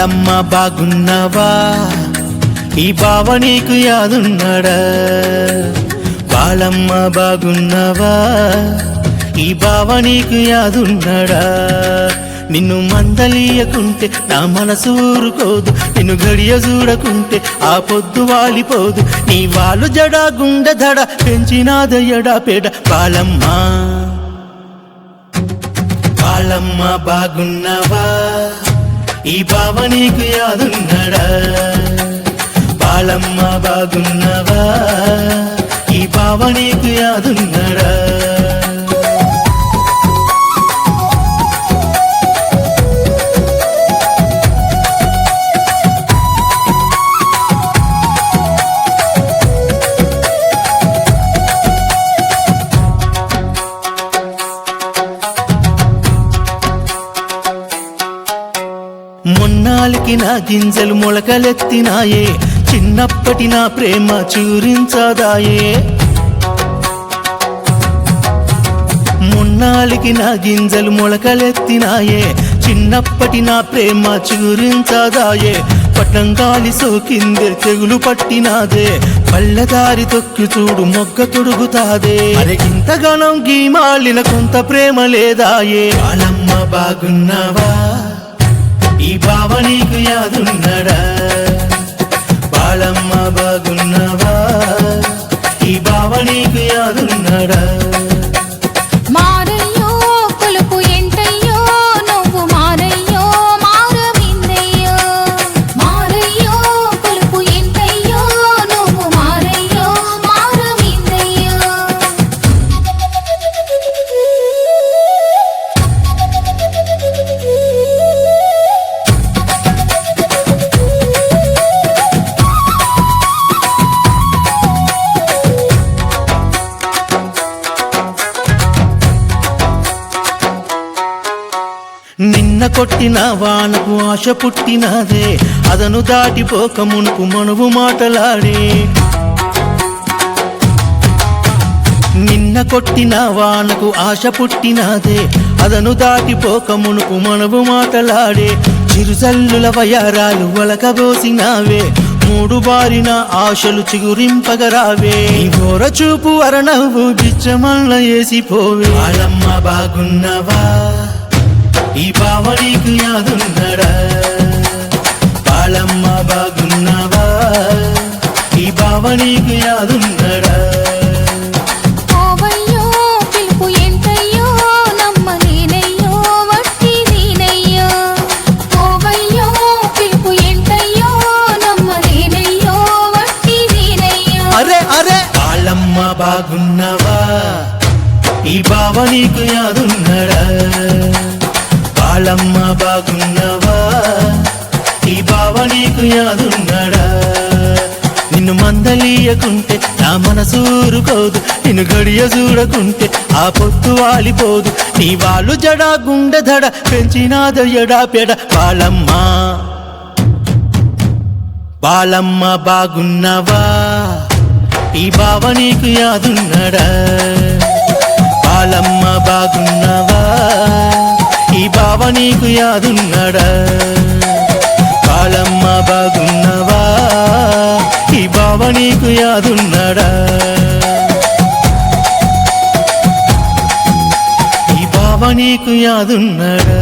బాలమ్మ బాగున్నావా ఈ బావ నీకు యాదున్నాడా బాలమ్మ బాగున్నావా ఈ బావ నీకు యాదున్నాడా నిన్ను మందలియకుంటే నా మనసు ఊరుకోదు నిన్ను గడియ చూడకుంటే ఆ పొద్దు వాలిపోదు నీ వాళ్ళు జడా గుండె దడ పెంచినాదయ్యడా పేడ బాలమ్మ బాలమ్మ బాగున్నావా ఈ బావ నీకు యాదున్నాడా బాలమ్మ బాగున్నావా ఈ బావ నీకు యాదున్నాడా మొన్నాలికి నా గింజలు మొలకలెత్తినాయే చిన్నప్పటి నా ప్రేమ చూరించదాయే మొన్నాలికి నా గింజలు మొలకలెత్తినాయే చిన్నప్పటి నా ప్రేమ చూరించదాయే పట్టంగాలి సోకిందే తెగులు పట్టినాదే పల్లెదారి తొక్కి చూడు మొగ్గ తొడుగుతాదే అరే ఇంతగానం గీమాలిన కొంత ప్రేమ లేదాయే బాలమ్మ బాగున్నావా ఈ బావ నీకు యాదున్నాడా బాలమ్మ బాగున్నావా ఈ బావ నీకు యాదున్నాడా మారయ్యో కొలుపు ఎంటయ్యో నువ్వు మారయ్యో మారవిందయ్యో మారయ్యో కొలుపు ఎంటయ్యో నువ్వు మారయ్యో మారవిందయ్యో నిన్న కొట్టిన వానకు ఆశ పుట్టినదే అదను దాటిపోక మునుపు మనువు మాటలాడే నిన్న కొట్టిన వానకు ఆశ పుట్టినదే అదను దాటిపోక మునుపు మనువు మాటలాడే చిరుజల్లుల వయారాలు వలకబోసినావే మూడు బారిన ఆశలు చిగురింపగరావే నీ బోర చూపు అరనవ్వు బిచ్చమల్ల వేసిపోవే బాలమ్మ బాగున్నావా ఈ బావ నీకు యాదున్నాడా బాలమ్మ బాగున్నావా ఈ బావ నీకు యాదున్నాడా ఓవయ్యో పిలుపు ఎంటయ్యో నమ్మ నేనయ్యో వట్టి నేనయ్యో ఓవయ్యో పిలుపు ఎంటయ్యో నమ్మ నేనయ్యో వట్టి నేనయ్యో అరే అరే బాలమ్మ బాగున్నావా ఈ బావ నీకు యాదున్నాడా బాలమ్మ బాగున్నావా ఈ బావ నీకు యాదున్నాడా నిన్ను మందలియకుంటే నా మనసు ఊరుకోదు నిన్ను గడియ చూడకుంటే ఆ పొద్దు వాలిపోదు నీ వాళ్ళు జడా గుండె దడ పెంచినాదయ్యడా పెడ బాలమ్మ బాలమ్మ బాగున్నావా ఈ బావ నీకు యాదున్నాడా బాలమ్మ బాగున్నావా ఈ బావ నీకు యాదున్నాడా బాలమ్మ బాగున్నావా ఈ బావ నీకు యాదున్నాడా ఈ బావ నీకు యాదున్నాడా